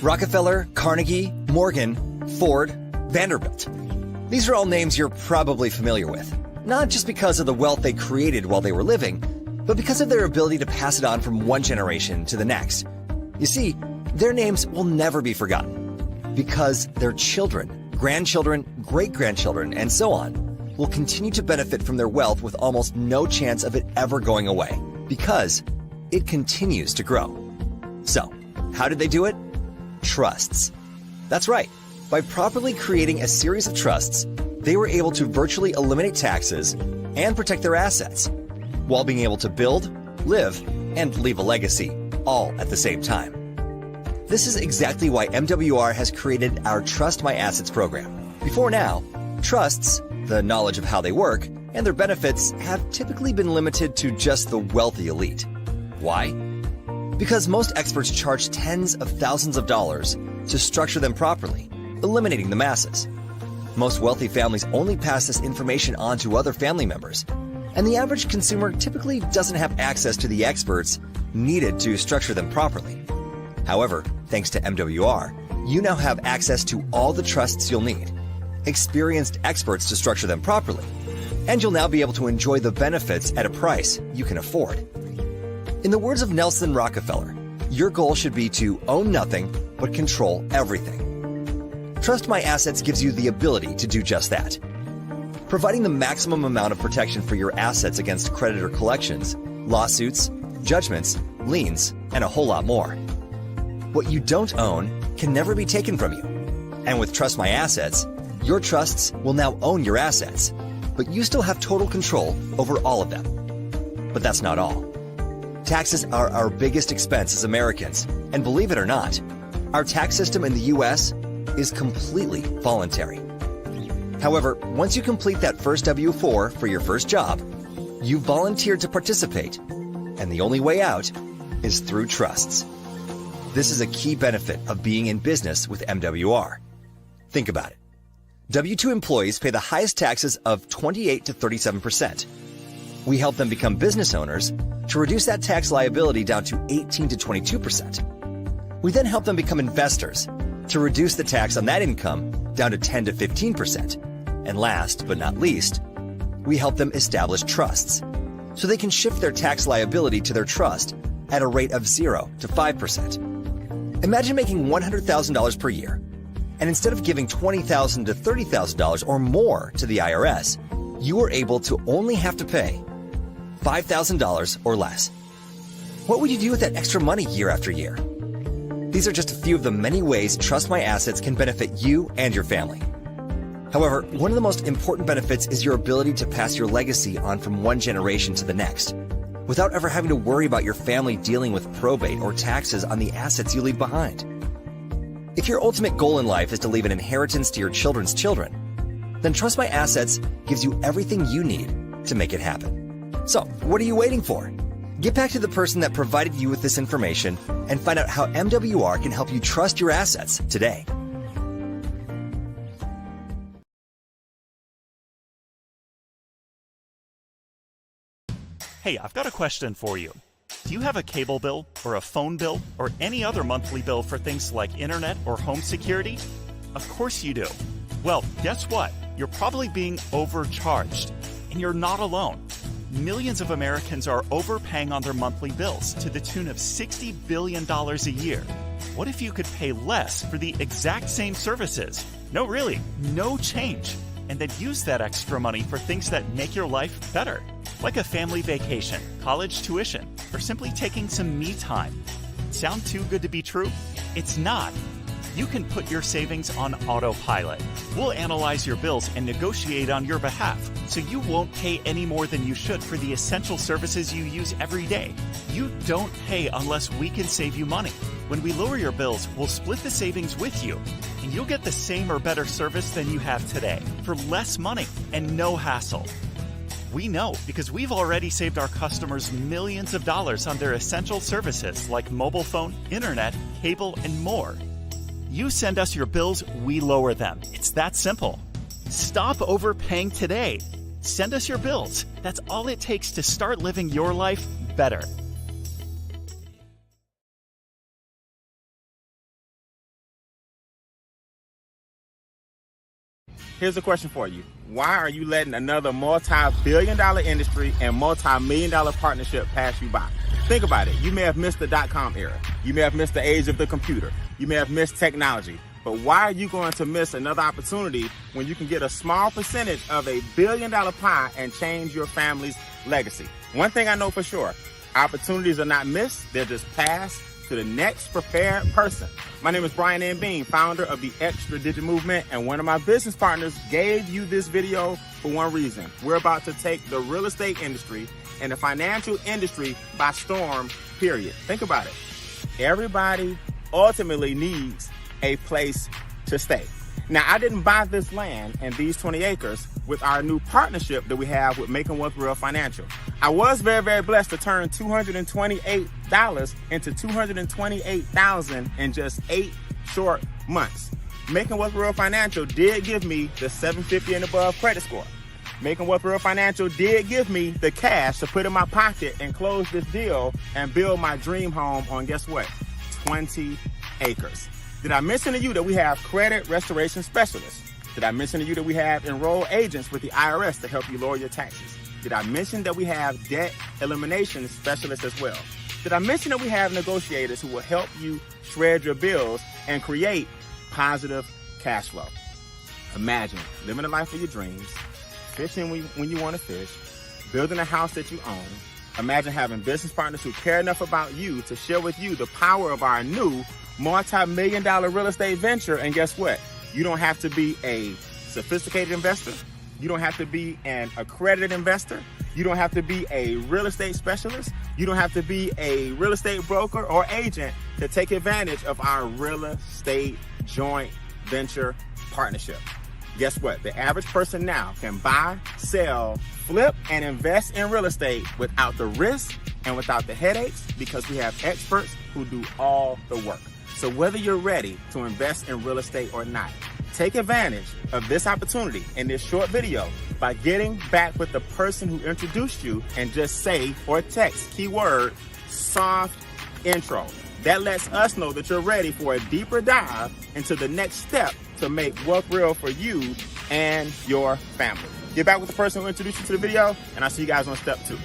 Rockefeller, Carnegie, Morgan, Ford, Vanderbilt. These are all names you're probably familiar with, not just because of the wealth they created while they were living, but because of their ability to pass it on from one generation to the next. You see, their names will never be forgotten because their children, grandchildren, great-grandchildren, and so on will continue to benefit from their wealth with almost no chance of it ever going away because it continues to grow. So, how did they do it? Trusts. That's right. By properly creating a series of trusts, they were able to virtually eliminate taxes and protect their assets, while being able to build, live, and leave a legacy, all at the same time. This is exactly why MWR has created our Trust My Assets program. Before now, trusts, the knowledge of how they work, and their benefits have typically been limited to just the wealthy elite. Why? Because most experts charge tens of thousands of dollars to structure them properly, eliminating the masses. Most wealthy families only pass this information on to other family members, and the average consumer typically doesn't have access to the experts needed to structure them properly. However, thanks to MWR, you now have access to all the trusts you'll need, experienced experts to structure them properly, and you'll now be able to enjoy the benefits at a price you can afford. In the words of Nelson Rockefeller, your goal should be to own nothing but control everything. Trust My Assets gives you the ability to do just that, providing the maximum amount of protection for your assets against creditor collections, lawsuits, judgments, liens, and a whole lot more. What you don't own can never be taken from you. And with Trust My Assets, your trusts will now own your assets, but you still have total control over all of them. But that's not all. Taxes are our biggest expense as Americans, and believe it or not, our tax system in the U.S. is completely voluntary. However, once you complete that first W-4 for your first job, you volunteered to participate, and the only way out is through trusts. This is a key benefit of being in business with MWR. Think about it. W-2 employees pay the highest taxes of 28 to 37%. We help them become business owners to reduce that tax liability down to 18 to 22%. We then help them become investors to reduce the tax on that income down to 10 to 15%. And last but not least, we help them establish trusts so they can shift their tax liability to their trust at a rate of 0 to 5%. Imagine making $100,000 per year, and instead of giving $20,000 to $30,000 or more to the IRS, you are able to only have to pay $5,000 or less. What would you do with that extra money year after year? These are just a few of the many ways Trust My Assets can benefit you and your family. However, one of the most important benefits is your ability to pass your legacy on from one generation to the next, without ever having to worry about your family dealing with probate or taxes on the assets you leave behind. If your ultimate goal in life is to leave an inheritance to your children's children, then Trust My Assets gives you everything you need to make it happen. So, what are you waiting for? Get back to the person that provided you with this information and find out how MWR can help you trust your assets today. Hey, I've got a question for you. Do you have a cable bill or a phone bill or any other monthly bill for things like internet or home security? Of course you do. Well, guess what? You're probably being overcharged, and you're not alone. Millions of Americans are overpaying on their monthly bills to the tune of $60 billion a year. What if you could pay less for the exact same services? No, really, no change. And then use that extra money for things that make your life better, like a family vacation, college tuition, or simply taking some me time. Sound too good to be true? It's not. You can put your savings on autopilot. We'll analyze your bills and negotiate on your behalf, so you won't pay any more than you should for the essential services you use every day. You don't pay unless we can save you money. When we lower your bills, we'll split the savings with you, and you'll get the same or better service than you have today for less money and no hassle. We know because we've already saved our customers millions of dollars on their essential services like mobile phone, internet, cable, and more. You send us your bills, we lower them. It's that simple. Stop overpaying today. Send us your bills. That's all it takes to start living your life better. here's a question for you. Why are you letting another multi-billion-dollar industry and multi-million-dollar partnership pass you by? Think about it. You may have missed the dot-com era. You may have missed the age of the computer. You may have missed technology. But why are you going to miss another opportunity when you can get a small percentage of a billion-dollar pie and change your family's legacy? One thing I know for sure, opportunities are not missed. They're just passed to the next prepared person. My name is Brian N. Bean, founder of the Extra Digit Movement, and one of my business partners gave you this video for one reason. We're about to take the real estate industry and the financial industry by storm, period. Think about it. Everybody ultimately needs a place to stay. Now, I didn't buy this land and these 20 acres with our new partnership that we have with Making Wealth Real Financial. I was very, very blessed to turn $228 into $228,000 in just 8 short months. Making Wealth Real Financial did give me the 750 and above credit score. Making Wealth Real Financial did give me the cash to put in my pocket and close this deal and build my dream home on, guess what? 20 acres. Did I mention to you that we have credit restoration specialists? Did I mention to you that we have enrolled agents with the IRS to help you lower your taxes? Did I mention that we have debt elimination specialists as well? Did I mention that we have negotiators who will help you shred your bills and create positive cash flow? Imagine living the life of your dreams, fishing when you want to fish, building a house that you own. Imagine having business partners who care enough about you to share with you the power of our new multi-million-dollar real estate venture. And guess what? You don't have to be a sophisticated investor. You don't have to be an accredited investor. You don't have to be a real estate specialist. You don't have to be a real estate broker or agent to take advantage of our real estate joint venture partnership. Guess what? The average person now can buy, sell, flip, and invest in real estate without the risk and without the headaches, because we have experts who do all the work. So whether you're ready to invest in real estate or not, take advantage of this opportunity in this short video by getting back with the person who introduced you and just say or text keyword soft intro. That lets us know that you're ready for a deeper dive into the next step to make wealth real for you and your family. Get back with the person who introduced you to the video, and I'll see you guys on step 2.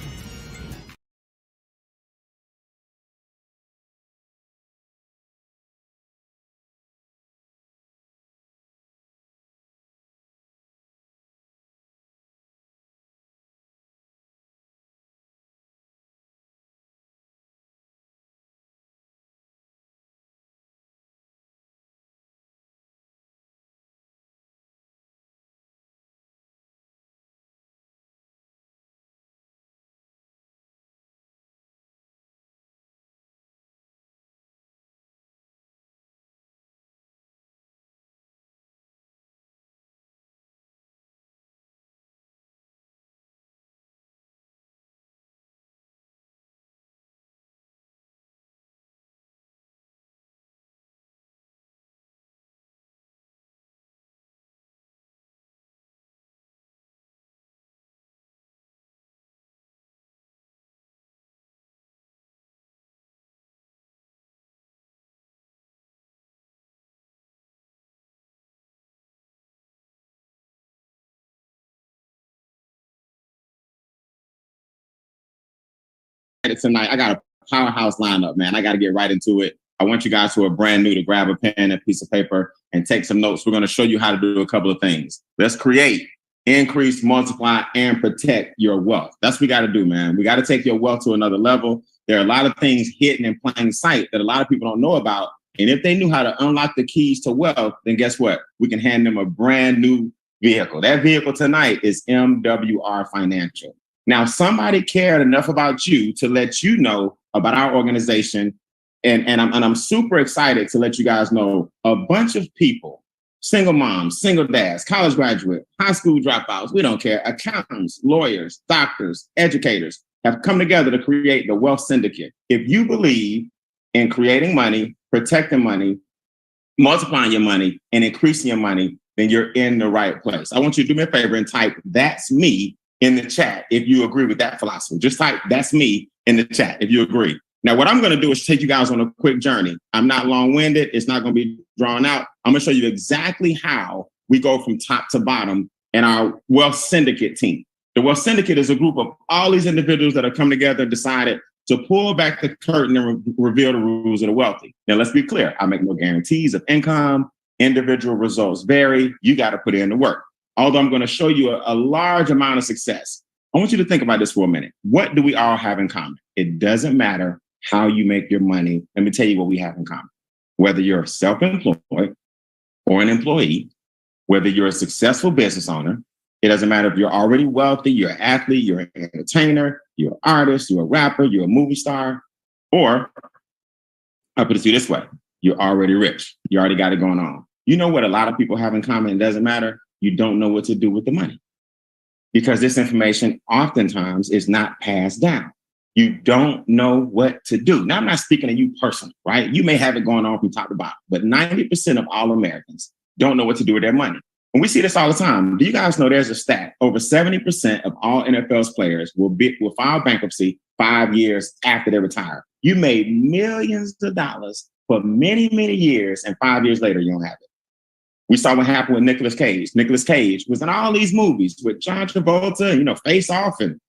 Tonight, I got a powerhouse lineup, man. I got to get right into it. I want you guys who are brand new to grab a pen and a piece of paper and take some notes. We're going to show you how to do a couple of things. Let's create, increase, multiply, and protect your wealth. That's what we got to do, man. We got to take your wealth to another level. There are a lot of things hidden in plain sight that a lot of people don't know about. And if they knew how to unlock the keys to wealth, then guess what? We can hand them a brand new vehicle. That vehicle tonight is MWR Financial. Now, somebody cared enough about you to let you know about our organization. And I'm super excited to let you guys know a bunch of people, single moms, single dads, college graduate, high school dropouts, we don't care, accountants, lawyers, doctors, educators have come together to create the Wealth Syndicate. If you believe in creating money, protecting money, multiplying your money, and increasing your money, then you're in the right place. I want you to do me a favor and type "that's me" in the chat if you agree with that philosophy. Just type "that's me" in the chat if you agree. Now, what I'm going to do is take you guys on a quick journey. I'm not long-winded. It's not going to be drawn out. I'm going to show you exactly how we go from top to bottom in our wealth syndicate team. The wealth syndicate is a group of all these individuals that have come together and decided to pull back the curtain and reveal the rules of the wealthy. Now, let's be clear. I make no guarantees of income. Individual results vary. You got to put in the work. Although I'm going to show you a large amount of success, I want you to think about this for a minute. What do we all have in common? It doesn't matter how you make your money. Let me tell you what we have in common. Whether you're self-employed or an employee, whether you're a successful business owner, it doesn't matter if you're already wealthy, you're an athlete, you're an entertainer, you're an artist, you're a rapper, you're a movie star, or I'll put it to you this way. You're already rich. You already got it going on. You know what a lot of people have in common? It doesn't matter. You don't know what to do with the money because this information oftentimes is not passed down. You don't know what to do. Now, I'm not speaking to you personally, right? You may have it going on from top to bottom, but 90% of all Americans don't know what to do with their money. And we see this all the time. Do you guys know there's a stat? Over 70% of all NFL's players will file bankruptcy 5 years after they retire. You made millions of dollars for many, many years, and 5 years later, you don't have it. We saw what happened with Nicolas Cage. Nicolas Cage was in all these movies with John Travolta, Face Off and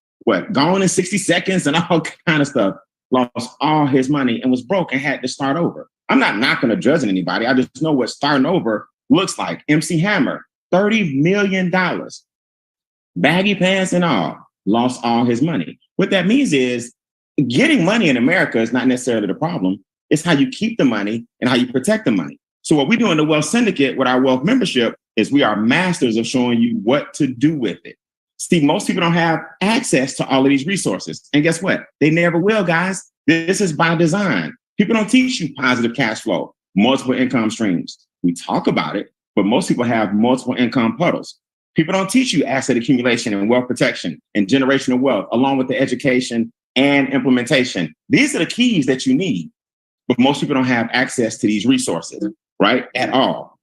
Gone in 60 Seconds and all kind of stuff. Lost all his money and was broke and had to start over. I'm not knocking or judging anybody. I just know what starting over looks like. MC Hammer, $30 million, baggy pants and all, lost all his money. What that means is getting money in America is not necessarily the problem. It's how you keep the money and how you protect the money. So what we do in the Wealth Syndicate with our wealth membership is we are masters of showing you what to do with it. See, most people don't have access to all of these resources. And guess what? They never will, guys. This is by design. People don't teach you positive cash flow, multiple income streams. We talk about it, but most people have multiple income puddles. People don't teach you asset accumulation and wealth protection and generational wealth, along with the education and implementation. These are the keys that you need, but most people don't have access to these resources, right, at all.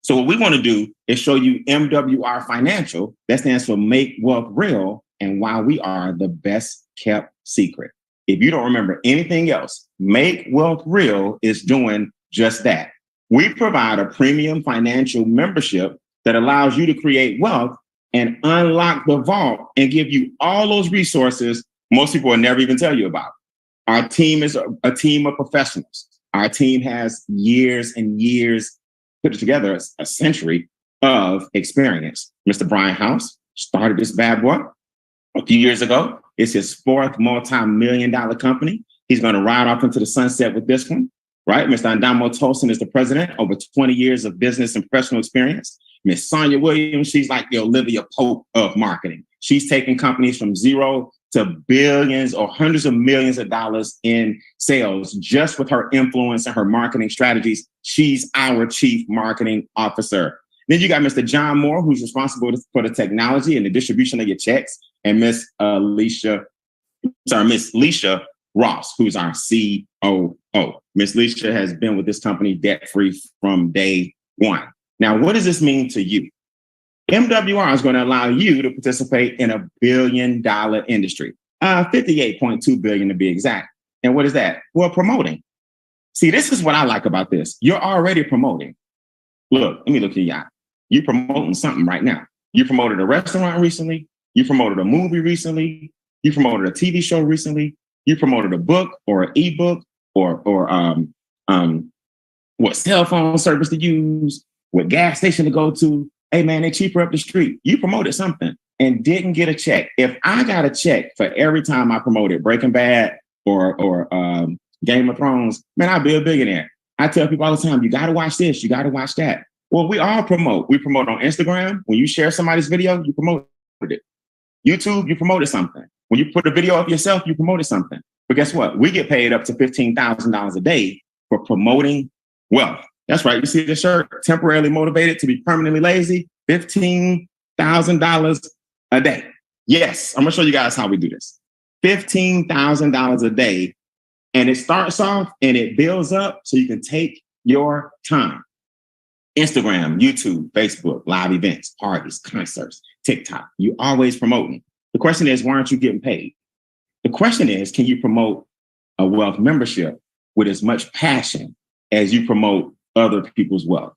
So what we want to do is show you MWR Financial. That stands for Make Wealth Real, and why we are the best kept secret. If you don't remember anything else, Make Wealth Real is doing just that. We provide a premium financial membership that allows you to create wealth and unlock the vault and give you all those resources most people will never even tell you about. Our team is a team of professionals. Our team has years and years put together, a century of experience. Mr. Brian House started this bad boy a few years ago. It's his fourth multi-million-dollar company. He's going to ride off into the sunset with this one, right? Mr. Adamo Tolson is the president, over 20 years of business and professional experience. Miss Sonia Williams, she's like the Olivia Pope of marketing. She's taken companies from zero to billions or hundreds of millions of dollars in sales just with her influence and her marketing strategies. She's our chief marketing officer. Then you got Mr. John Moore, who's responsible for the technology and the distribution of your checks, and Miss Leisha Ross, who's our COO. Miss Leisha has been with this company debt-free from day one. Now, what does this mean to you? MWR is going to allow you to participate in $1 billion industry, 58.2 billion to be exact. And what is that? Well, promoting. See, this is what I like about this. You're already promoting. Look, let me look at you. You're promoting something right now. You promoted a restaurant recently. You promoted a movie recently. You promoted a TV show recently. You promoted a book or an ebook or what cell phone service to use, what gas station to go to. Hey, man, they cheaper up the street. You promoted something and didn't get a check. If I got a check for every time I promoted Breaking Bad or Game of Thrones, man, I'd be a billionaire. I tell people all the time, you got to watch this, you got to watch that. Well, we all promote. We promote on Instagram. When you share somebody's video, you promoted it. YouTube, you promoted something. When you put a video of yourself, you promoted something. But guess what? We get paid up to $15,000 a day for promoting wealth. That's right. You see the shirt, temporarily motivated to be permanently lazy, $15,000 a day. Yes, I'm going to show you guys how we do this. $15,000 a day. And it starts off and it builds up so you can take your time. Instagram, YouTube, Facebook, live events, parties, concerts, TikTok. You always promoting. The question is, why aren't you getting paid? The question is, can you promote a wealth membership with as much passion as you promote other people's wealth?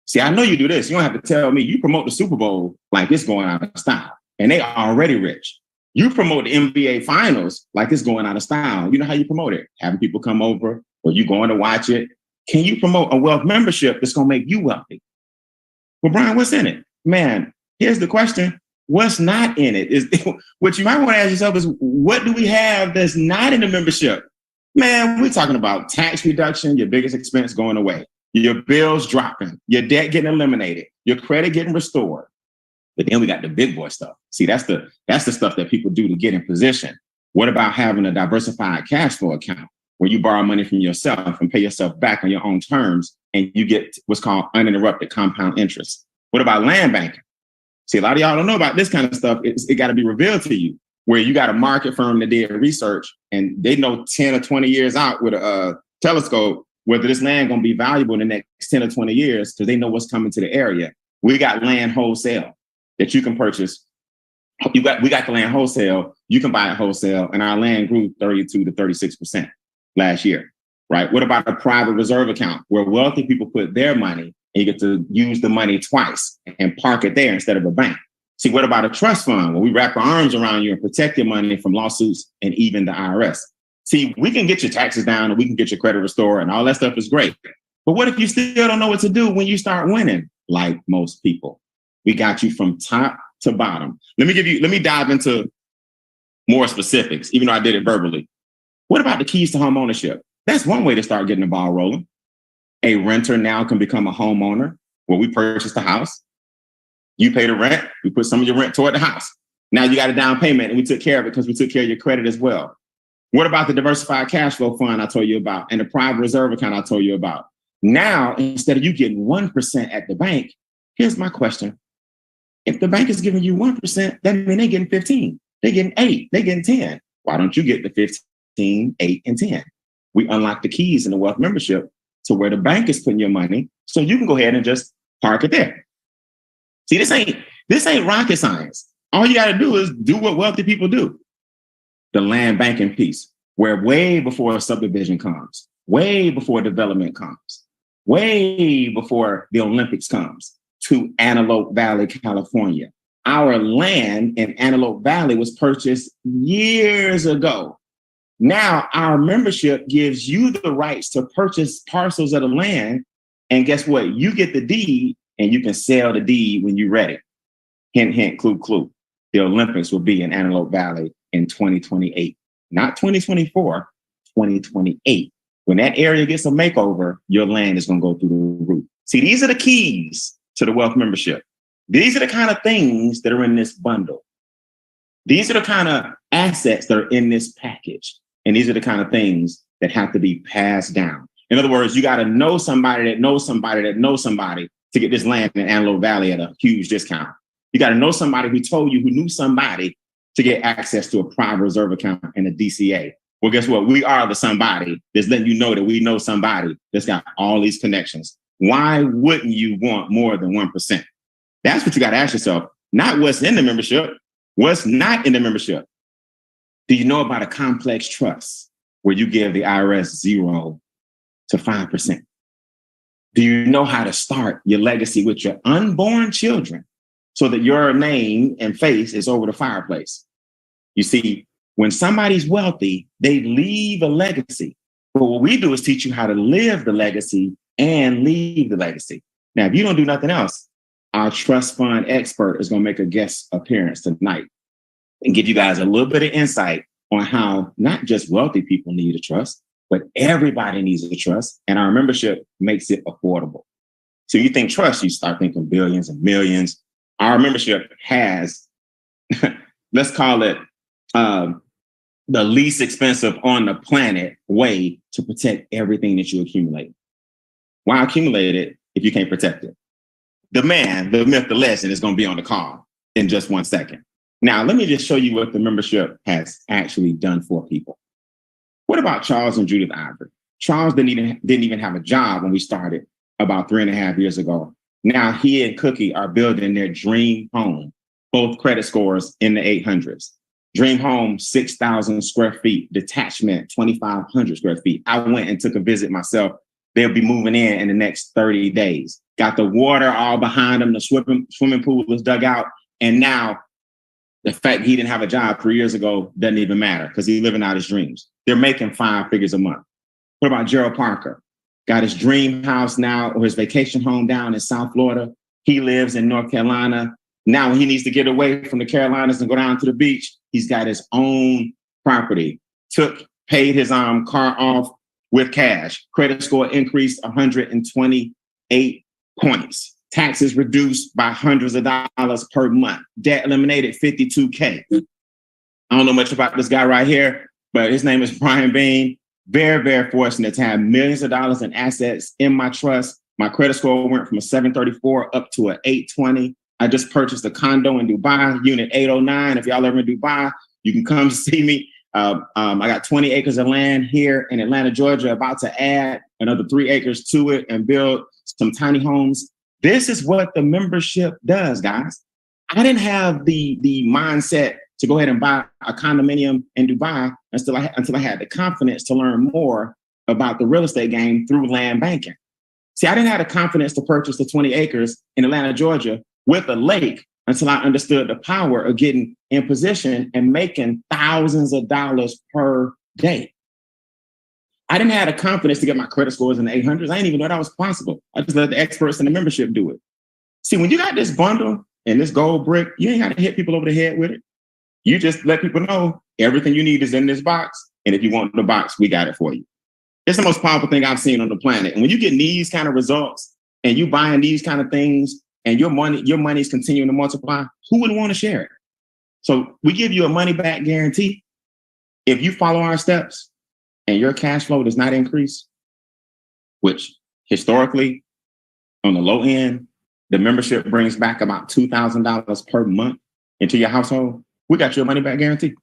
See, I know you do this. You don't have to tell me. You promote the Super Bowl like it's going out of style, and they are already rich. You promote the NBA Finals like it's going out of style. You know how you promote it? Having people come over, or you going to watch it. Can you promote a wealth membership that's going to make you wealthy? Well, Brian, what's in it? Man, here's the question. What's not in it? Is what you might want to ask yourself is, what do we have that's not in the membership? Man, we're talking about tax reduction, your biggest expense going away, your bills dropping, your debt getting eliminated, your credit getting restored. But then we got the big boy stuff. See, that's the stuff that people do to get in position. What about having a diversified cash flow account where you borrow money from yourself and pay yourself back on your own terms, and you get what's called uninterrupted compound interest? What about land banking? See, a lot of y'all don't know about this kind of stuff. It got to be revealed to you, where you got a market firm that did research and they know 10 or 20 years out with a telescope whether this land going to be valuable in the next 10 or 20 years because they know what's coming to the area. We got land wholesale that you can purchase. We got the land wholesale. You can buy it wholesale, and our land grew 32 to 36% last year, right? What about a private reserve account where wealthy people put their money and you get to use the money twice and park it there instead of a bank? See, what about a trust fund where we wrap our arms around you and protect your money from lawsuits and even the IRS? See, we can get your taxes down and we can get your credit restored and all that stuff is great. But what if you still don't know what to do when you start winning? Like most people, we got you from top to bottom. Let me dive into more specifics, even though I did it verbally. What about the keys to home ownership? That's one way to start getting the ball rolling. A renter now can become a homeowner where we purchase the house. You pay the rent. We put some of your rent toward the house. Now you got a down payment and we took care of it because we took care of your credit as well. What about the diversified cash flow fund I told you about and the private reserve account I told you about? Now, instead of you getting 1% at the bank, here's my question. If the bank is giving you 1%, that means they're getting 15. They're getting 8. They're getting 10. Why don't you get the 15, 8, and 10? We unlock the keys in the wealth membership to where the bank is putting your money so you can go ahead and just park it there. See, this ain't rocket science. All you got to do is do what wealthy people do. The land banking piece, where way before a subdivision comes, way before development comes, way before the Olympics comes to Antelope Valley, California. Our land in Antelope Valley was purchased years ago. Now our membership gives you the rights to purchase parcels of the land. And guess what? You get the deed and you can sell the deed when you're ready. Hint, hint, clue, clue. The Olympics will be in Antelope Valley in 2028, not 2024, 2028. When that area gets a makeover, your land is going to go through the roof. See, these are the keys to the wealth membership. These are the kind of things that are in this bundle. These are the kind of assets that are in this package. And these are the kind of things that have to be passed down. In other words, you got to know somebody that knows somebody that knows somebody to get this land in Antelope Valley at a huge discount. You got to know somebody who told you who knew somebody to get access to a private reserve account and a DCA. Well, guess what? We are the somebody that's letting you know that we know somebody that's got all these connections. Why wouldn't you want more than 1%? That's what you got to ask yourself. Not what's in the membership, what's not in the membership. Do you know about a complex trust where you give the IRS 0 to 5%? Do you know how to start your legacy with your unborn children so that your name and face is over the fireplace? You see, when somebody's wealthy, they leave a legacy. But what we do is teach you how to live the legacy and leave the legacy. Now, if you don't do nothing else, our trust fund expert is going to make a guest appearance tonight and give you guys a little bit of insight on how not just wealthy people need a trust, but everybody needs a trust. And our membership makes it affordable. So you think trust, you start thinking billions and millions. Our membership has, let's call it the least expensive on the planet way to protect everything that you accumulate. Why accumulate it if you can't protect it? The man, the myth, the legend is going to be on the call in just 1 second. Now, let me just show you what the membership has actually done for people. What about Charles and Judith Ivory? Charles didn't even have a job when we started about 3.5 years ago. Now he and Cookie are building their dream home, both credit scores in the 800s. Dream home, 6,000 square feet, detachment, 2,500 square feet. I went and took a visit myself they'll be moving in the next 30 days. Got the water all behind them. The swimming pool was dug out. And now the fact he didn't have a job 3 years ago doesn't even matter because he's living out his dreams. They're making 5 figures a month. What about Gerald Parker? Got his dream house now, or his vacation home down in South Florida. He lives in North Carolina. Now when he needs to get away from the Carolinas and go down to the beach, he's got his own property. Paid his car off with cash. Credit score increased 128 points. Taxes reduced by hundreds of dollars per month. Debt eliminated 52K. I don't know much about this guy right here, but his name is Brian Bean. Very, very fortunate to have millions of dollars in assets in my trust. My credit score went from a 734 up to an 820. I just purchased a condo in Dubai, unit 809. If y'all ever in Dubai, you can come see me. I got 20 acres of land here in Atlanta, Georgia, about to add another 3 acres to it and build some tiny homes. This is what the membership does, guys. I didn't have the mindset to go ahead and buy a condominium in Dubai until I had the confidence to learn more about the real estate game through land banking. See, I didn't have the confidence to purchase the 20 acres in Atlanta, Georgia with a lake until I understood the power of getting in position and making thousands of dollars per day. I didn't have the confidence to get my credit scores in the 800s. I didn't even know that was possible. I just let the experts in the membership do it. See, when you got this bundle and this gold brick, you ain't got to hit people over the head with it. You just let people know everything you need is in this box. And if you want the box, we got it for you. It's the most powerful thing I've seen on the planet. And when you get these kind of results and you buying these kind of things and your money is continuing to multiply, who would want to share it? So we give you a money back guarantee. If you follow our steps and your cash flow does not increase, which historically on the low end, the membership brings back about $2,000 per month into your household, we got your money back guarantee.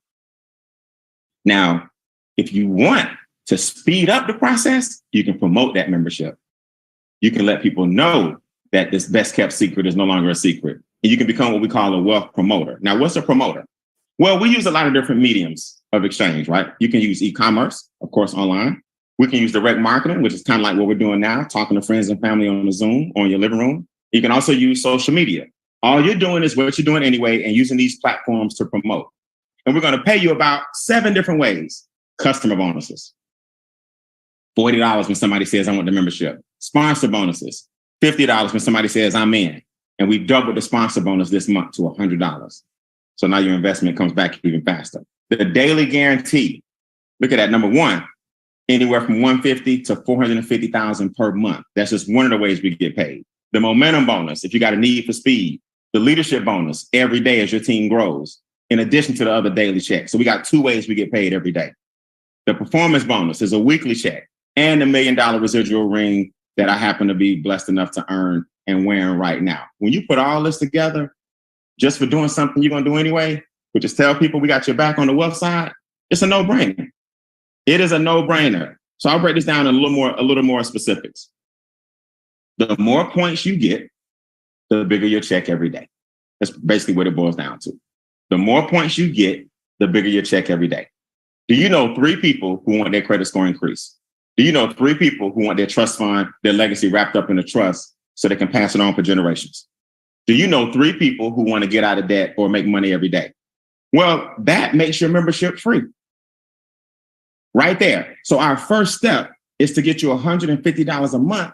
Now, if you want to speed up the process, you can promote that membership. You can let people know that this best kept secret is no longer a secret. And you can become what we call a wealth promoter. Now, what's a promoter? Well, we use a lot of different mediums of exchange, right? You can use e-commerce, of course, online. We can use direct marketing, which is kind of like what we're doing now, talking to friends and family on the Zoom or in your living room. You can also use social media. All you're doing is what you're doing anyway and using these platforms to promote. And we're going to pay you about 7 different ways. Customer bonuses. $40 when somebody says, I want the membership. Sponsor bonuses. $50 when somebody says, I'm in. And we doubled the sponsor bonus this month to $100. So now your investment comes back even faster. The daily guarantee. Look at that. Number one, anywhere from $150,000 to $450,000 per month. That's just one of the ways we get paid. The momentum bonus, if you got a need for speed. The leadership bonus every day as your team grows, in addition to the other daily checks. So we got 2 ways we get paid every day. The performance bonus is a weekly check and the $1 million residual ring that I happen to be blessed enough to earn and wearing right now. When you put all this together, just for doing something you're going to do anyway, which is tell people we got your back on the wealth side, it's a no-brainer. It is a no-brainer. So I'll break this down in a little more specifics. The more points you get, the bigger your check every day. That's basically what it boils down to. The more points you get, the bigger your check every day. Do you know 3 people who want their credit score increased? Do you know 3 people who want their trust fund, their legacy wrapped up in a trust so they can pass it on for generations? Do you know 3 people who want to get out of debt or make money every day? Well, that makes your membership free. Right there. So our first step is to get you $150 a month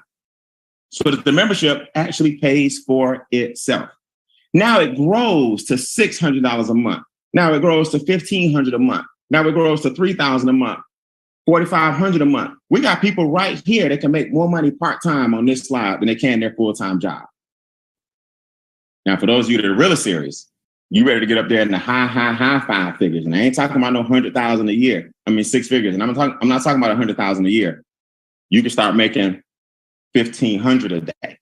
so that the membership actually pays for itself. Now it grows to $600 a month. Now it grows to $1,500 a month. Now it grows to $3,000 a month, $4,500 a month. We got people right here that can make more money part-time on this slide than they can their full-time job. Now, for those of you that are really serious, you ready to get up there in the high 5 figures. And I ain't talking about no 100,000 a year. I mean, 6 figures. And I'm not talking about 100,000 a year. You can start making 1,500 a day.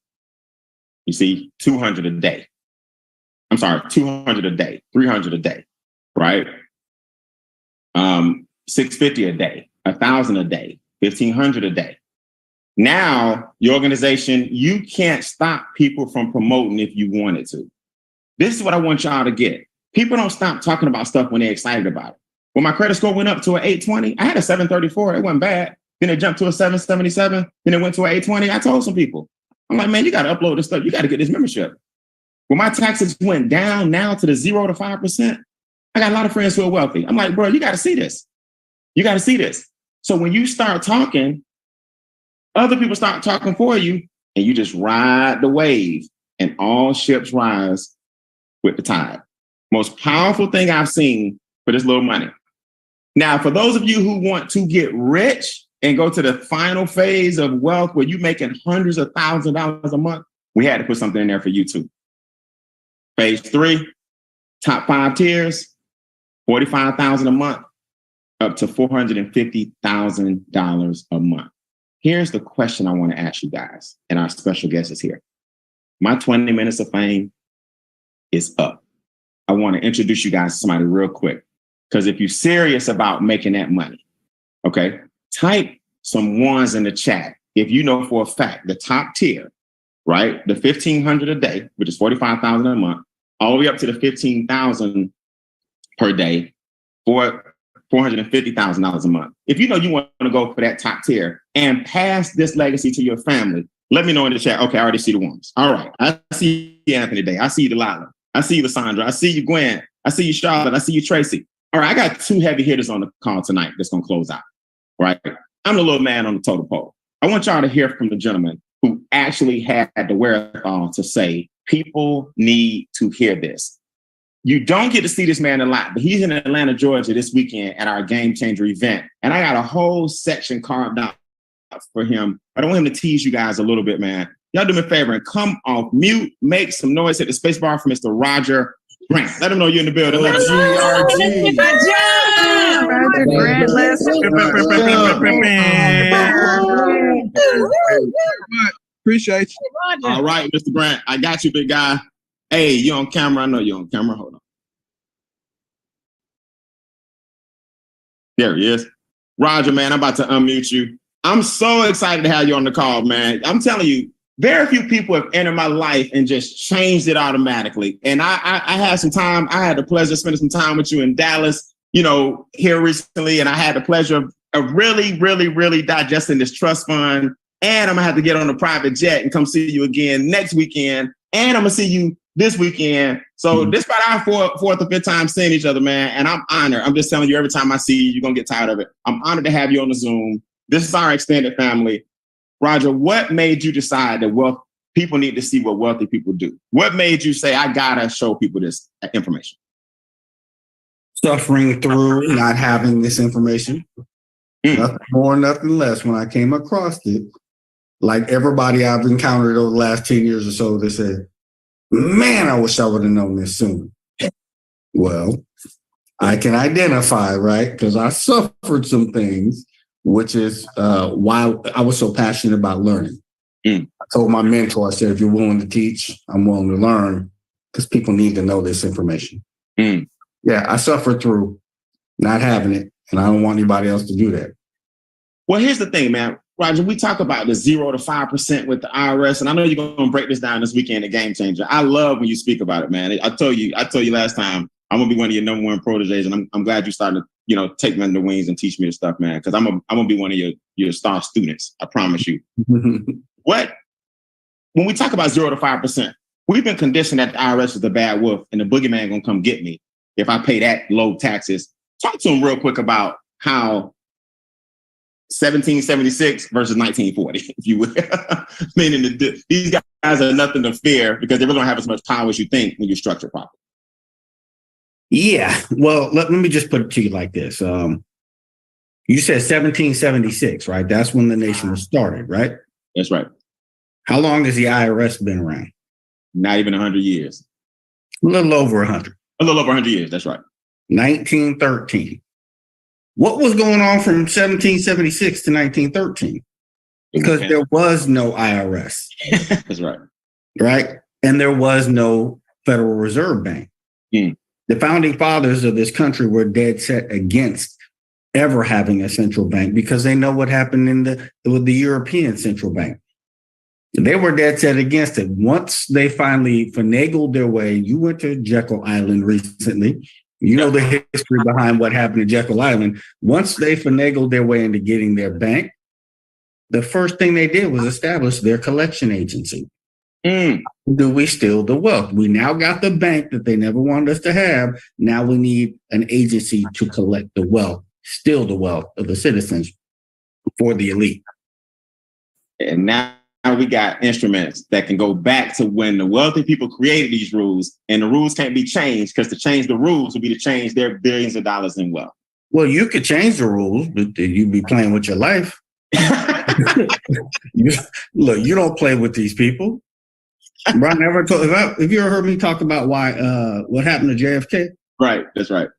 You see, 200 a day. I'm sorry, 200 a day, 300 a day, right? 650 a day, 1,000 a day, 1,500 a day. Now, your organization, you can't stop people from promoting if you wanted to. This is what I want y'all to get. People don't stop talking about stuff when they're excited about it. When my credit score went up to an 820, I had a 734. It wasn't bad. Then it jumped to a 777. Then it went to an 820. I told some people, I'm like, man, you got to upload this stuff. You got to get this membership. When my taxes went down now to the 0 to 5%, I got a lot of friends who are wealthy. I'm like, bro, you got to see this. You got to see this. So when you start talking, other people start talking for you, and you just ride the wave, and all ships rise with the tide. Most powerful thing I've seen for this little money. Now, for those of you who want to get rich and go to the final phase of wealth where you're making hundreds of thousands of dollars a month, we had to put something in there for you too. Phase 3, top 5 tiers, $45,000 a month, up to $450,000 a month. Here's the question I want to ask you guys, and our special guest is here. My 20 minutes of fame is up. I want to introduce you guys to somebody real quick, because if you're serious about making that money, okay, type some ones in the chat if you know for a fact the top tier, right, the $1,500 a day, which is $45,000 a month, all the way up to the $15,000 per day for $450,000 a month. If you know you want to go for that top tier and pass this legacy to your family, let me know in the chat. Okay, I already see the ones. All right, I see you, Anthony Day. I see you, Delilah. I see you, Lysandra. I see you, Gwen. I see you, Charlotte. I see you, Tracy. All right, I got 2 heavy hitters on the call tonight that's going to close out, right? I'm the little man on the totem pole. I want y'all to hear from the gentleman who actually had the wherewithal to say, people need to hear this. You don't get to see this man a lot, but he's in Atlanta, Georgia this weekend at our Game Changer event. And I got a whole section carved out for him. I don't want him to tease you guys a little bit, man. Y'all do me a favor and come off mute, make some noise at the space bar for Mr. Roger Grant. Let him know you're in the building. Let him GRG. Roger Grant, Appreciate you. All right, Mr. Grant, I got you, big guy. Hey, you on camera? I know you're on camera. Hold on. There he is. Roger, man, I'm about to unmute you. I'm so excited to have you on the call, man. I'm telling you, very few people have entered my life and just changed it automatically. And I had some time. I had the pleasure of spending some time with you in Dallas, you know, here recently. And I had the pleasure of really, really, really digesting this trust fund. And I'm going to have to get on a private jet and come see you again next weekend. And I'm going to see you this weekend. So despite our fourth or fifth time seeing each other, man, and I'm honored. I'm just telling you, every time I see you, you're going to get tired of it. I'm honored to have you on the Zoom. This is our extended family. Roger, what made you decide that people need to see what wealthy people do? What made you say, I got to show people this information? Suffering through not having this information. Nothing more, nothing less. When I came across it, like everybody I've encountered over the last 10 years or so, they said, man, I wish I would have known this sooner. Well, I can identify, right? Because I suffered some things, which is why I was so passionate about learning. I told my mentor, I said, if you're willing to teach, I'm willing to learn, because people need to know this information. Yeah, I suffered through not having it, and I don't want anybody else to do that. Well, here's the thing, man. Roger, we talk about the 0 to 5% with the IRS, and I know you're going to break this down this weekend at Game Changer. I love when you speak about it, man. I told you last time, I'm going to be one of your number one proteges, and I'm glad you started to, take me under the wings and teach me the stuff, man, because I'm going to be one of your star students. I promise you. When we talk about 0 to 5%, we've been conditioned that the IRS is the bad wolf and the boogeyman going to come get me if I pay that low taxes. Talk to him real quick about how 1776 versus 1940, if you will. Meaning these guys are nothing to fear because they really don't have as much power as you think when you structure properly. Yeah. Well, let me just put it to you like this. You said 1776, right? That's when the nation was started, right? That's right. How long has the IRS been around? Not even 100 years. A little over 100. A little over 100 years. That's right. 1913. What was going on from 1776 to 1913? Because there was no IRS. That's right. Right? And there was no Federal Reserve Bank. The founding fathers of this country were dead set against ever having a central bank because they know what happened with the European Central Bank. They were dead set against it. Once they finally finagled their way, you went to Jekyll Island recently. You know the history behind what happened to Jekyll Island. Once they finagled their way into getting their bank, the first thing they did was establish their collection agency. Do we steal the wealth? We now got the bank that they never wanted us to have. Now we need an agency to collect the wealth, steal the wealth of the citizens for the elite. And now we got instruments that can go back to when the wealthy people created these rules, and the rules can't be changed, because to change the rules would be to change their billions of dollars in wealth. Well, you could change the rules, but you'd be playing with your life. Look, you don't play with these people. Brian, have you ever heard me talk about what happened to JFK? Right, that's right.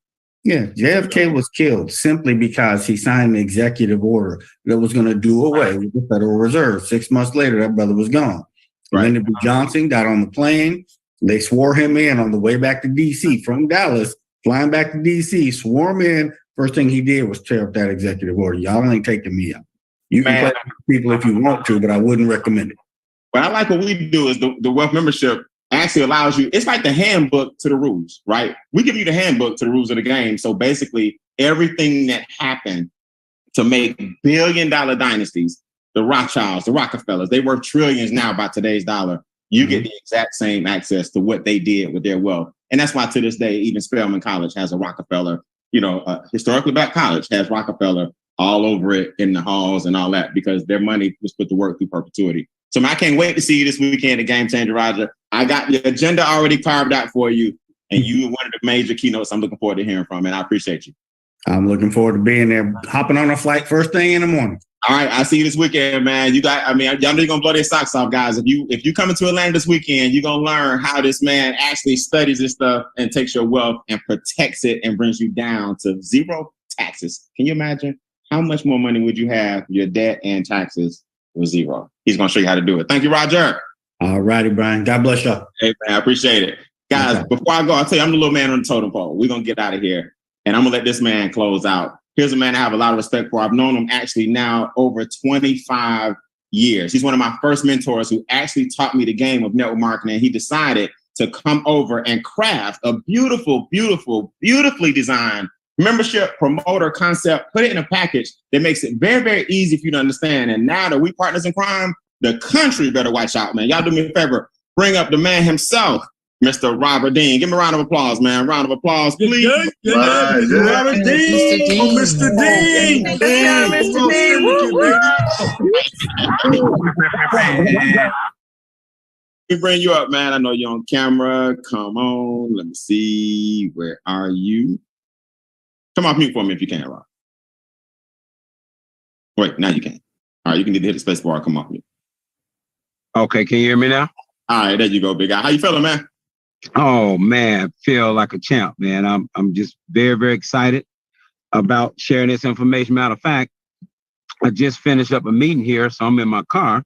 Yeah, JFK was killed simply because he signed an executive order that was going to do away with the Federal Reserve. 6 months later, that brother was gone. Right. Lyndon B. Johnson got on the plane. They swore him in on the way back to D.C. from Dallas, flying back to D.C., swore him in. First thing he did was tear up that executive order. Y'all ain't taking me out. You can play with people if you want to, but I wouldn't recommend it. But I like what we do is the wealth membership actually allows you, it's like the handbook to the rules, right? We give you the handbook to the rules of the game. So basically everything that happened to make billion-dollar dynasties, the Rothschilds, the Rockefellers, they worth trillions now by today's dollar. You get the exact same access to what they did with their wealth. And that's why to this day, even Spelman College has a Rockefeller, historically black college has Rockefeller all over it in the halls and all that, because their money was put to work through perpetuity. So I can't wait to see you this weekend at Game Changer, Roger. I got your agenda already carved out for you, and you were one of the major keynotes I'm looking forward to hearing from, and I appreciate you. I'm looking forward to being there, hopping on a flight first thing in the morning. All right, I'll see you this weekend, man. Y'all know you're gonna blow their socks off, guys. If you come into Atlanta this weekend, you're gonna learn how this man actually studies this stuff and takes your wealth and protects it and brings you down to zero taxes. Can you imagine how much more money would you have? Your debt and taxes was zero. He's gonna show you how to do it. Thank you, Roger. All righty, Brian. God bless y'all. Hey, man, I appreciate it. Guys, okay. Before I go, I'll tell you, I'm the little man on the totem pole. We're gonna get out of here, and I'm gonna let this man close out. Here's a man I have a lot of respect for. I've known him actually now over 25 years. He's one of my first mentors who actually taught me the game of network marketing. He decided to come over and craft a beautiful, beautiful, beautifully designed membership promoter concept, put it in a package that makes it very, very easy for you to understand. And now that we partners in crime, the country better watch out, man. Y'all do me a favor. Bring up the man himself, Mr. Robert Dean. Give me a round of applause, man. Round of applause, please. Robert Dean. Oh, Mr. Dean. Mr. Dean. Let me bring you up, man. I know you're on camera. Come on. Let me see. Where are you? Come off mute for me if you can, Rob. Wait, now you can. All right, you can either hit the space bar or come off mute. Okay, can you hear me now? All right, there you go, big guy. How you feeling, man? Oh man, feel like a champ, man. I'm just very, very excited about sharing this information. Matter of fact, I just finished up a meeting here, so I'm in my car.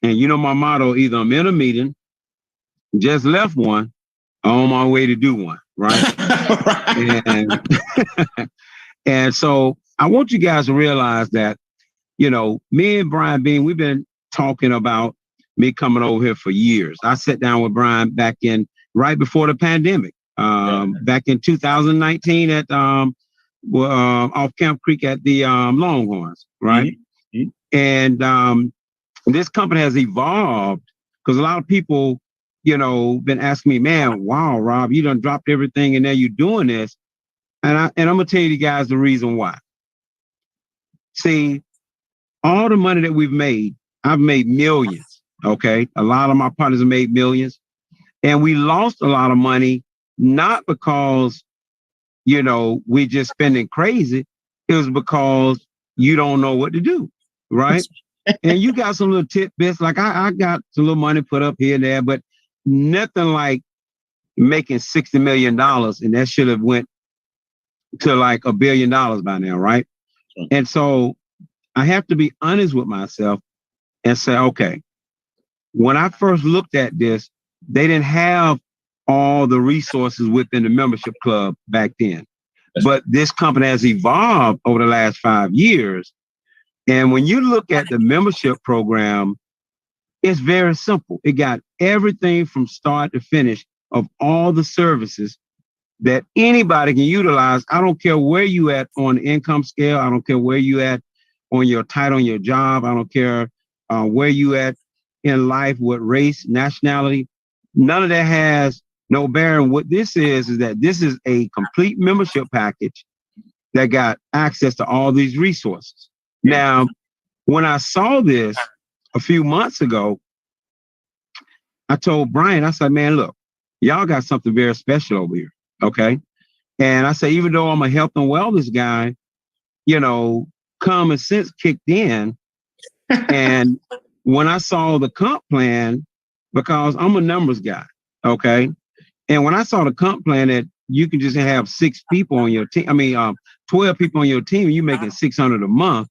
And you know my motto, either I'm in a meeting, just left one, or on my way to do one, right? Right. And so I want you guys to realize that, me and Brian Bean, we've been talking about me coming over here for years. I sat down with Brian right before the pandemic, back in 2019 at off Camp Creek at the Longhorns, right? Mm-hmm. And this company has evolved because a lot of people, been asking me, man, wow, Rob, you done dropped everything and now you're doing this. And I'm gonna tell you guys the reason why. See, all the money that we've made, I've made millions. Okay. A lot of my partners have made millions, and we lost a lot of money, not because, we just spending crazy. It was because you don't know what to do. Right. And you got some little tidbits. Like I got some little money put up here and there, but nothing like making $60 million. And that should have went to like $1 billion by now. Right. And so I have to be honest with myself and say, okay, when I first looked at this, they didn't have all the resources within the membership club back then. But this company has evolved over the last 5 years. And when you look at the membership program, it's very simple. It got everything from start to finish of all the services that anybody can utilize. I don't care where you at on the income scale. I don't care where you at on your title, on your job. I don't care where you at in life, what race, nationality. None of that has no bearing. What this is that this is a complete membership package that got access to all these resources. Now, when I saw this a few months ago, I told Brian, I said, man, look, y'all got something very special over here. Okay. And I said, even though I'm a health and wellness guy, you know, common sense kicked in. And when I saw the comp plan, because I'm a numbers guy. Okay. And when I saw the comp plan that you can just have 6 people on your team, 12 people on your team, you're making $600 a month.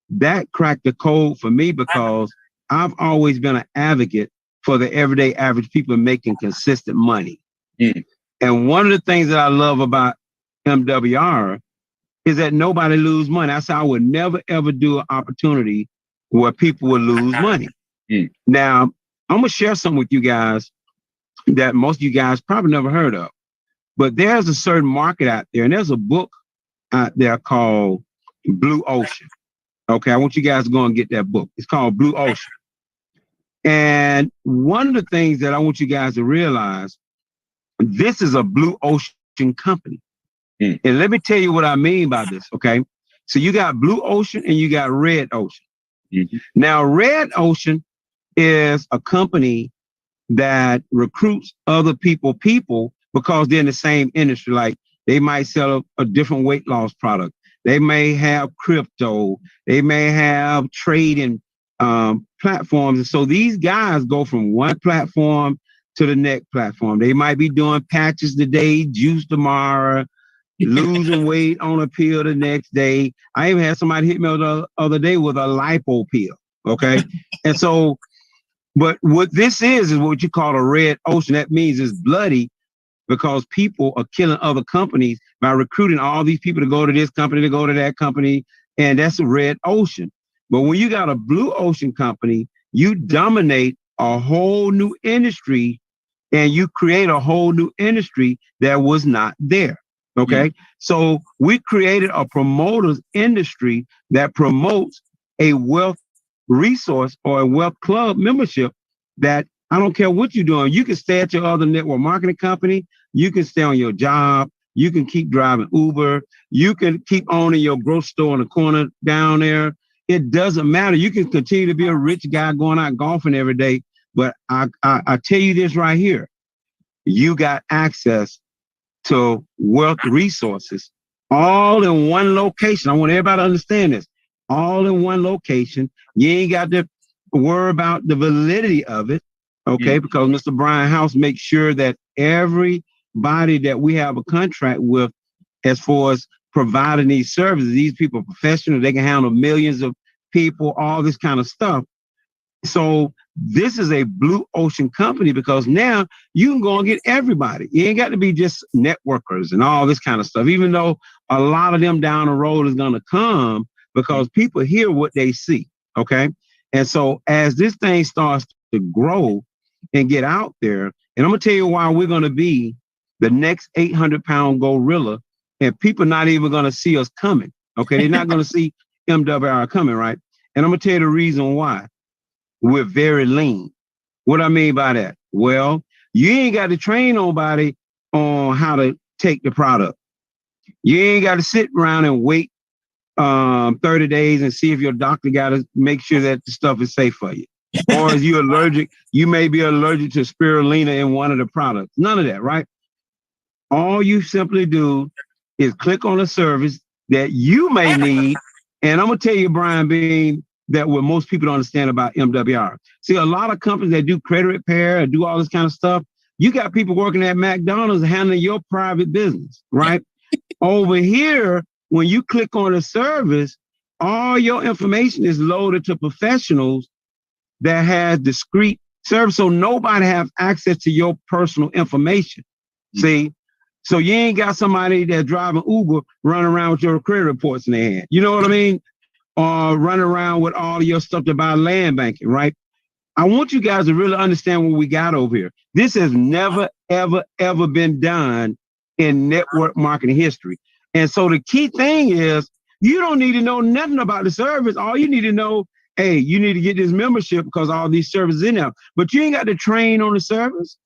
That cracked the code for me because I've always been an advocate for the everyday average people making consistent money. And one of the things that I love about MWR is that nobody lose money. I said I would never, ever do an opportunity where people would lose money. Now, I'm going to share something with you guys that most of you guys probably never heard of. But there's a certain market out there, and there's a book out there called Blue Ocean. Okay, I want you guys to go and get that book. It's called Blue Ocean. And one of the things that I want you guys to realize, this is a blue ocean company. And let me tell you what I mean by this, okay? So you got blue ocean and you got red ocean. Now, red ocean is a company that recruits other people because they're in the same industry. Like they might sell a different weight loss product. They may have crypto. They may have trading platforms. And so these guys go from one platform to the next platform. They might be doing patches today, juice tomorrow, losing weight on a pill the next day. I even had somebody hit me the other day with a lipo pill. Okay. And so, but what this is what you call a red ocean. That means it's bloody because people are killing other companies by recruiting all these people to go to this company, to go to that company. And that's a red ocean. But when you got a blue ocean company, you dominate a whole new industry and you create a whole new industry that was not there. Okay. So we created a promoters industry that promotes a wealth resource or a wealth club membership that I don't care what you're doing. You can stay at your other network marketing company. You can stay on your job. You can keep driving Uber. You can keep owning your grocery store in the corner down there. It doesn't matter. You can continue to be a rich guy going out golfing every day. But I tell you this right here. You got access to wealth resources all in one location. I want everybody to understand this. All in one location. You ain't got to worry about the validity of it. Okay, because Mr. Brian House makes sure that everybody that we have a contract with, as far as providing these services, these people are professional, they can handle millions of people, all this kind of stuff. So this is a blue ocean company because now you can go and get everybody. You ain't got to be just networkers and all this kind of stuff, even though a lot of them down the road is going to come because people hear what they see. Okay. And so as this thing starts to grow and get out there, and I'm going to tell you why we're going to be the next 800-pound gorilla, and people not even going to see us coming. Okay. They're not going to see MWR coming. Right. And I'm going to tell you the reason why. We're very lean. What I mean by that? Well, you ain't got to train nobody on how to take the product. You ain't got to sit around and wait 30 days and see if your doctor got to make sure that the stuff is safe for you. Or is you allergic? You may be allergic to spirulina in one of the products. None of that, right? All you simply do is click on a service that you may need. And I'm going to tell you, Brian Bean, that what most people don't understand about MWR. See, a lot of companies that do credit repair and do all this kind of stuff, you got people working at McDonald's handling your private business, right? Over here, when you click on a service, all your information is loaded to professionals that has discrete service. So nobody has access to your personal information. See? So you ain't got somebody that's driving Uber running around with your credit reports in their hand. You know what I mean? Or run around with all of your stuff to buy land banking, right? I want you guys to really understand what we got over here. This has never, ever, ever been done in network marketing history. And so the key thing is You don't need to know nothing about the service. All you need to know, hey, you need to get this membership because all these services in there. But you ain't got to train on the service.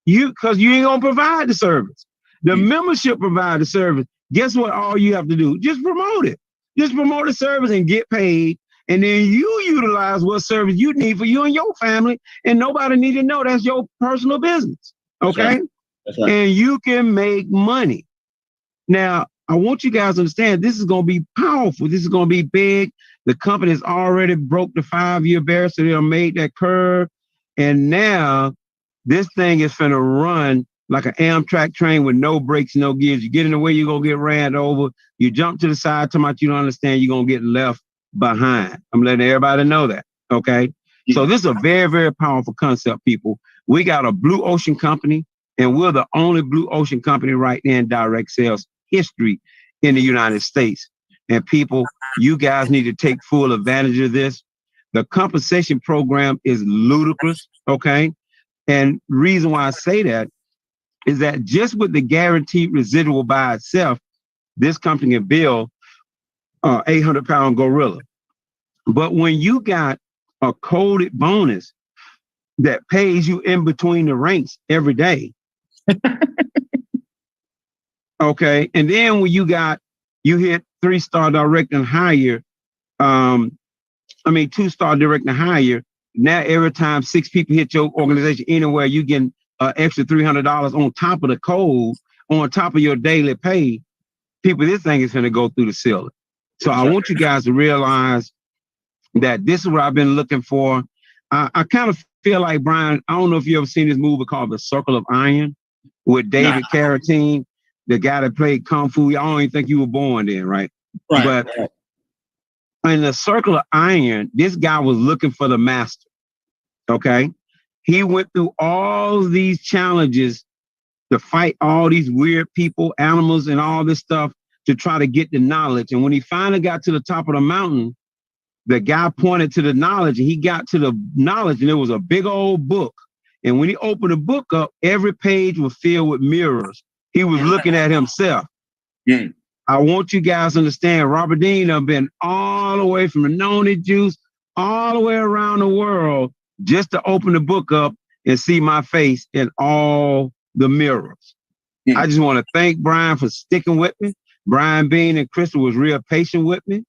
Because you ain't gonna provide the service. The membership provide the service. Guess what? All you have to do, just promote it. Just promote the service and get paid. And then you utilize what service you need for you and your family. And nobody need to know that's your personal business. Okay? That's right. That's right. And you can make money. Now, I want you guys to understand this is going to be powerful. This is going to be big. The company has already broke the 5-year barrier, so they'll make that curve. And now this thing is going to run like an Amtrak train with no brakes, no gears. You get in the way, you're going to get ran over. You jump to the side, talking about you don't understand, you're going to get left behind. I'm letting everybody know that, okay? Yeah. So this is a very, very powerful concept, people. We got a blue ocean company, and we're the only blue ocean company right now in direct sales history in the United States. And people, you guys need to take full advantage of this. The compensation program is ludicrous, okay? And reason why I say that is that just with the guaranteed residual by itself, this company can build 800-pound gorilla. But when you got a coded bonus that pays you in between the ranks every day, okay, and then when you hit 3-star direct and higher, 2-star direct and higher, now every time 6 people hit your organization anywhere, you get extra $300 on top of the code, on top of your daily pay. People, this thing is going to go through the ceiling. So I want you guys to realize that this is what I've been looking for. I kind of feel like, Brian, I don't know if you ever seen this movie called The Circle of Iron with David Carradine, the guy that played Kung Fu. I don't even think you were born then, right? Right. But in The Circle of Iron, this guy was looking for the master, okay? He went through all these challenges to fight all these weird people, animals, and all this stuff to try to get the knowledge. And when he finally got to the top of the mountain, the guy pointed to the knowledge, and he got to the knowledge, and it was a big old book. And when he opened the book up, every page was filled with mirrors. He was looking at himself. Mm. I want you guys to understand, Robert Dean have been all the way from the Noni Juice, all the way around the world, just to open the book up and see my face in all the mirrors. Mm. I just want to thank Brian for sticking with me. Brian Bean and Crystal was real patient with me.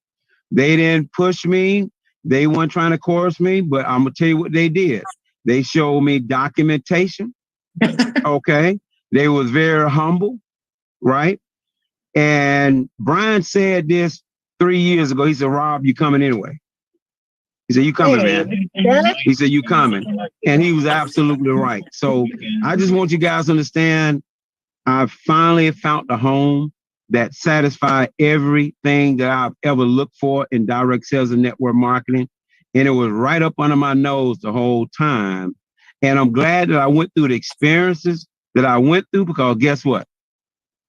They didn't push me. They weren't trying to coerce me, but I'm going to tell you what they did. They showed me documentation. Okay. They was very humble, right? And Brian said this 3 years ago. He said, Rob, you coming anyway? He said, you coming, man. He said, you coming. And he was absolutely right. So I just want you guys to understand, I finally found a home that satisfied everything that I've ever looked for in direct sales and network marketing. And it was right up under my nose the whole time. And I'm glad that I went through the experiences that I went through, because guess what?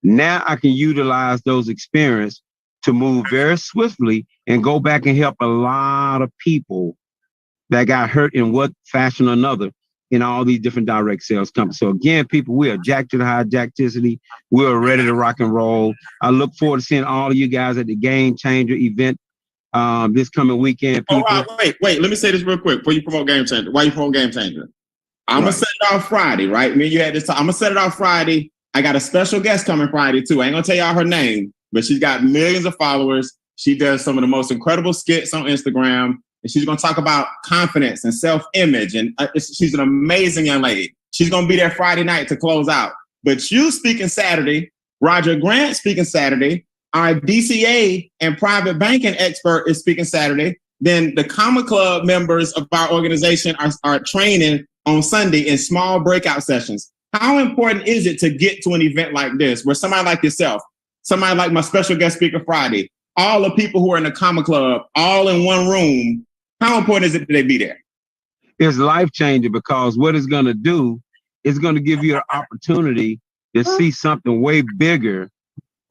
Now I can utilize those experiences to move very swiftly and go back and help a lot of people that got hurt in one fashion or another in all these different direct sales companies. So again, people, we are jacked to the high jackticity. We're ready to rock and roll. I look forward to seeing all of you guys at the Game Changer event this coming weekend. People. Oh, wait. Let me say this real quick before you promote Game Changer. Why you promote Game Changer? I'm going to set it off Friday, right? Me and you had this time. I'm going to set it off Friday. I got a special guest coming Friday, too. I ain't going to tell y'all her name, but she's got millions of followers. She does some of the most incredible skits on Instagram. And she's going to talk about confidence and self-image. And she's an amazing young lady. She's going to be there Friday night to close out. But you speaking Saturday, Roger Grant speaking Saturday, our DCA and private banking expert is speaking Saturday. Then the Comma Club members of our organization are training on Sunday in small breakout sessions. How important is it to get to an event like this, where somebody like yourself, somebody like my special guest speaker Friday, all the people who are in the Comma Club, all in one room, how important is it that they be there? It's life-changing, because what it's going to do is going to give you an opportunity to see something way bigger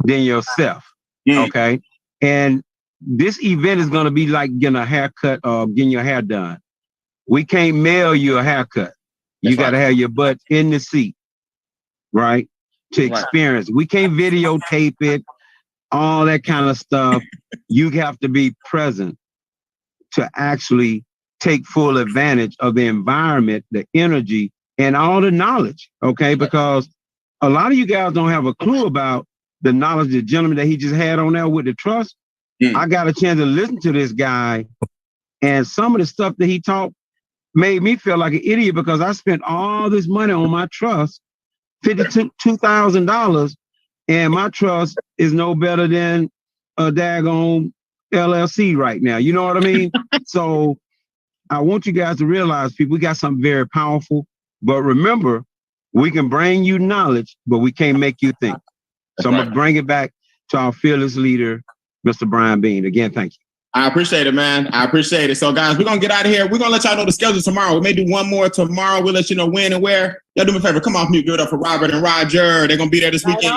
than yourself, okay? And this event is going to be like getting a haircut or getting your hair done. We can't mail you a haircut. You got to have your butt in the seat, right? To experience. We can't videotape it. all that kind of stuff. You have to be present to actually take full advantage of the environment, the energy, and all the knowledge, okay? Because a lot of you guys don't have a clue about the knowledge the gentleman that he just had on there with the trust. I got a chance to listen to this guy, and some of the stuff that he taught made me feel like an idiot because I spent all this money on my trust, $52,000, and my trust is no better than a daggone LLC right now. You know what I mean? So I want you guys to realize, people, we got something very powerful. But remember, we can bring you knowledge, but we can't make you think. So I'm going to bring it back to our fearless leader, Mr. Brian Bean. Again, thank you. I appreciate it, man. I appreciate it. So, guys, we're going to get out of here. We're going to let y'all know the schedule tomorrow. We may do one more tomorrow. We'll let you know when and where. Y'all do me a favor. Come off mute. Give it up for Robert and Roger. They're going to be there this weekend.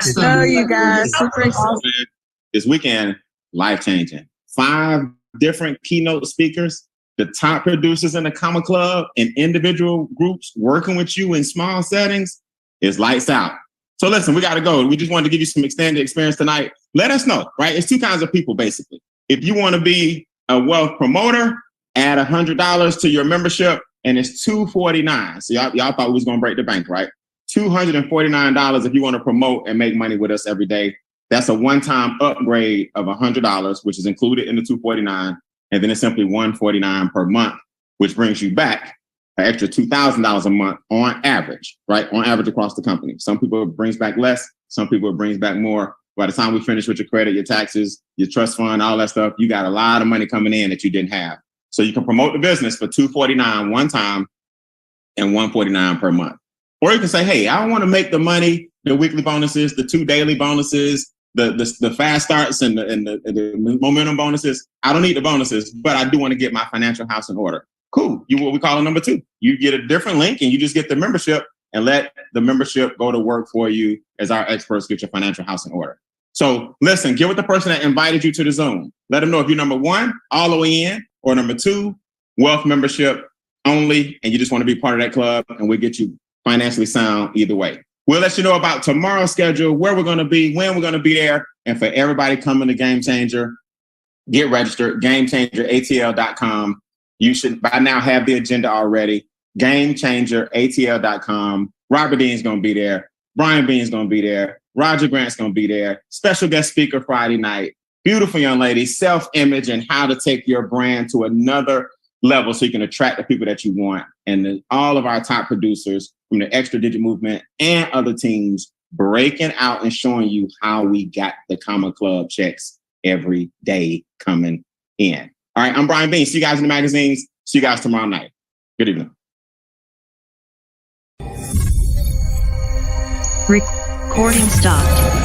So you guys, super excited. This weekend, life-changing. 5 different keynote speakers, the top producers in the Comma Club and individual groups working with you in small settings. Is lights out. So listen, we got to go. We just wanted to give you some extended experience tonight. Let us know, right? It's 2 kinds of people, basically. If you want to be a wealth promoter, add $100 to your membership, and it's $249. So y'all thought we was going to break the bank, right? $249 if you want to promote and make money with us every day. That's a one-time upgrade of $100, which is included in the $249. And then it's simply $149 per month, which brings you back an extra $2,000 a month on average, right? On average across the company. Some people it brings back less. Some people it brings back more. By the time we finish with your credit, your taxes, your trust fund, all that stuff, you got a lot of money coming in that you didn't have. So you can promote the business for $249 one time and $149 per month. Or you can say, hey, I want to make the money, the weekly bonuses, the 2 daily bonuses, the fast starts and the momentum bonuses. I don't need the bonuses, but I do want to get my financial house in order. Cool. You what we call a number 2. You get a different link and you just get the membership and let the membership go to work for you as our experts get your financial house in order. So listen, get with the person that invited you to the Zoom. Let them know if you're number 1, all the way in, or number 2, wealth membership only, and you just want to be part of that club, and we'll get you financially sound either way. We'll let you know about tomorrow's schedule, where we're going to be, when we're going to be there. And for everybody coming to Game Changer, get registered, GameChangerATL.com. You should by now have the agenda already. GameChangerATL.com. Robert Dean's going to be there. Brian Bean's going to be there. Roger Grant's going to be there. Special guest speaker Friday night. Beautiful young lady, self-image and how to take your brand to another level so you can attract the people that you want. And all of our top producers from the Extra Digit Movement and other teams breaking out and showing you how we got the Comma Club checks every day coming in. All right, I'm Brian Bean. See you guys in the magazines. See you guys tomorrow night. Good evening. Recording stopped.